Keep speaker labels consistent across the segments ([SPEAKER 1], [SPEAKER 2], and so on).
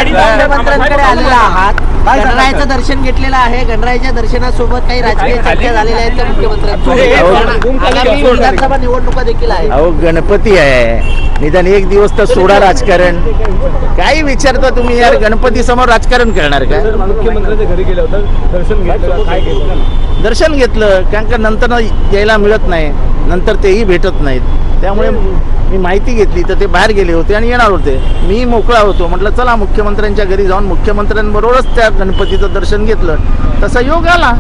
[SPEAKER 1] मुख्यमंत्र्यांकडे आलेला आहात, गणरायाचं दर्शन घेतलेलं आहे. गणरायाच्या दर्शनासोबत काही राजकीय चर्चा झालेल्या आहेत त्या मुख्यमंत्र्यांच्या. विधानसभा निवडणुका देखील आहे.
[SPEAKER 2] अहो गणपती आहे, निदान एक दिवस तर सोडा राजकारण. काही विचारता तुम्ही यार, गणपती समोर राजकारण करणार का?
[SPEAKER 3] मुख्यमंत्र्यांच्या घरी गेलं होतं, दर्शन घेतलं, काय केलं?
[SPEAKER 2] दर्शन घेतलं, कारण का नंतर यायला मिळत नाही, नंतर तेही भेटत नाहीत. त्यामुळे मी माहिती घेतली तर ते बाहेर गेले होते आणि येणार होते. मी मोकळा होतो, म्हटलं चला मुख्यमंत्र्यांच्या घरी जाऊन मुख्यमंत्र्यांबरोबरच त्या गणपतीचं दर्शन घेतलं. तसा योग आला.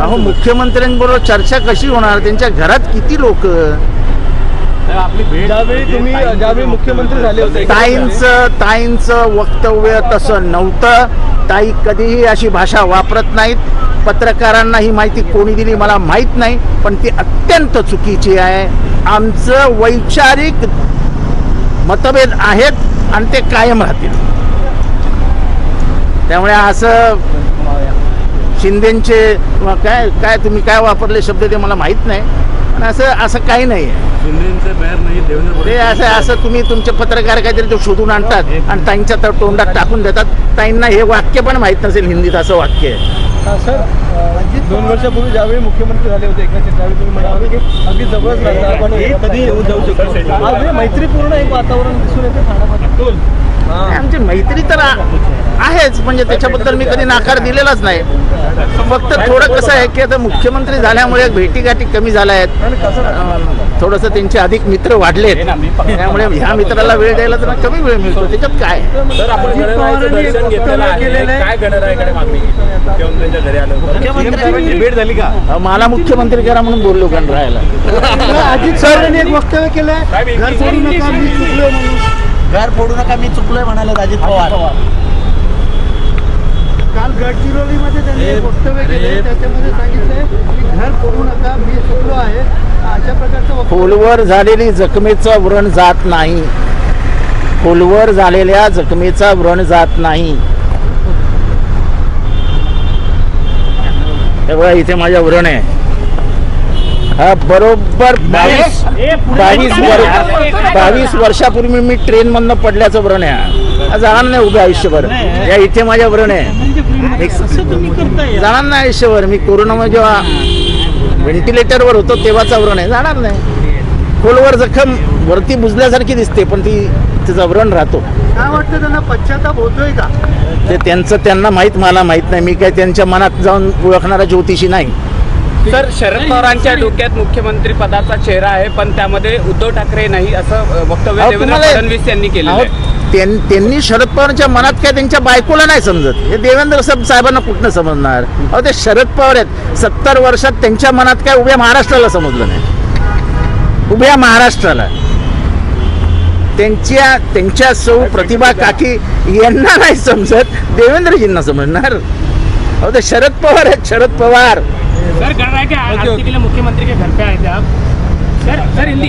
[SPEAKER 2] अहो मुख्यमंत्र्यांबरोबर चर्चा कशी होणार? त्यांच्या घरात किती लोक?
[SPEAKER 3] ज्यावेळी मुख्यमंत्री झाले होते,
[SPEAKER 2] ताईंचं वक्तव्य तसं नव्हतं. ताई कधीही अशी भाषा वापरत नाहीत. पत्रकारांना ही माहिती कोणी दिली मला माहीत नाही, पण ती अत्यंत चुकीची आहे. आमचं वैचारिक मतभेद आहेत आणि ते कायम राहतील. त्यामुळे असं शिंदेचे काय काय तुम्ही काय वापरले शब्द ते मला माहीत नाही, पण असं काही नाही आहे. ते असं तुम्ही तुमचे पत्रकार काहीतरी ते शोधून आणतात आणि ताईंच्या तोंडात टाकून देतात. ताईंना हे वाक्य पण माहीत नसेल हिंदीत असं वाक्य आहे.
[SPEAKER 3] सर 2 वर्षापूर्वी ज्यावेळी मुख्यमंत्री झाले होते एकनाथ शिंदे, त्यावेळी तुम्ही म्हणाले की अगदी जवळच राहतात, आपण कधी येऊन जाऊ शकतो. आज मैत्रीपूर्ण एक वातावरण दिसून येते ठाण्यामध्ये.
[SPEAKER 2] आमची मैत्री तर आहेच, म्हणजे त्याच्याबद्दल मी कधी नाकार दिलेलाच नाही. फक्त थोडं कसं आहे की आता मुख्यमंत्री झाल्यामुळे भेटीगाठी कमी झाल्या आहेत, थोडंसं त्यांचे अधिक मित्र वाढलेत. त्यामुळे ह्या मित्राला वेळ द्यायला तर कमी वेळ मिळतो. त्याच्यात काय
[SPEAKER 3] भेट झाली का?
[SPEAKER 2] मला मुख्यमंत्री करा म्हणून बोललो गणरायाला.
[SPEAKER 3] अजित पवारांनी एक वक्तव्य केलंय, घर सोडू नका मी चुकलोय म्हणून.
[SPEAKER 1] घर फोडू नका मी चुकलोय म्हणाले अजित पवार.
[SPEAKER 3] काल गडचिरोलीमध्ये त्यांनी एक वक्तव्य केले, त्याच्यामध्ये सांगितलंय की घर फोडू नका मी चुकलो आहे, अशा प्रकारचं.
[SPEAKER 2] खोलवर झालेली जखमेचं व्रण जात नाही. खोलवर झालेल्या जखमेचा व्रण जात नाही. हे बघा इथे माझ्या व्रण आहे. हा बरोबर 22 वर्षापूर्वी मी ट्रेन मधनं पडल्याचं व्रण आहे. जाणार नाही उभे आयुष्यभर. या इथे माझ्या व्रण आहे. जाणार नाही आयुष्यभर. मी कोरोनामध्ये जेव्हा व्हेंटिलेटरवर होतो तेव्हाचा व्रण आहे. जाणार नाही. खोलवर जखम वरती बुजल्यासारखी दिसते, पण तिचा व्रण राहतो.
[SPEAKER 3] काय वाटतं त्यांना पश्चाताप होतोय का?
[SPEAKER 2] ते त्यांना माहीत, मला माहीत नाही. मी काय त्यांच्या मनात जाऊन ओळखणारा ज्योतिषी नाही.
[SPEAKER 4] सर शरद पवारांच्या डोक्यात मुख्यमंत्री पदाचा चेहरा आहे, पण त्यामध्ये उद्धव ठाकरे नाही असं वक्तव्य देवेंद्र फडणवीस यांनी केलं आहे.
[SPEAKER 2] त्यांनी शरद पवारांच्या मनात काय त्यांच्या बायकोला नाही समजत. हे देवेंद्र साहेबांना कुठनं समजणार? अहो ते शरद पवार आहेत. 70 वर्षात त्यांच्या मनात काय उभ्या महाराष्ट्राला समजलं नाही. उभ्या महाराष्ट्राला त्यांच्या सौ प्रतिभा काकी यांना नाही समजत, देवेंद्रजींना समजणार. अहो ते शरद पवार आहेत. शरद पवार
[SPEAKER 4] सर गणराय के मुख्यमंत्री के घर पे आए थे आप सर हिंदी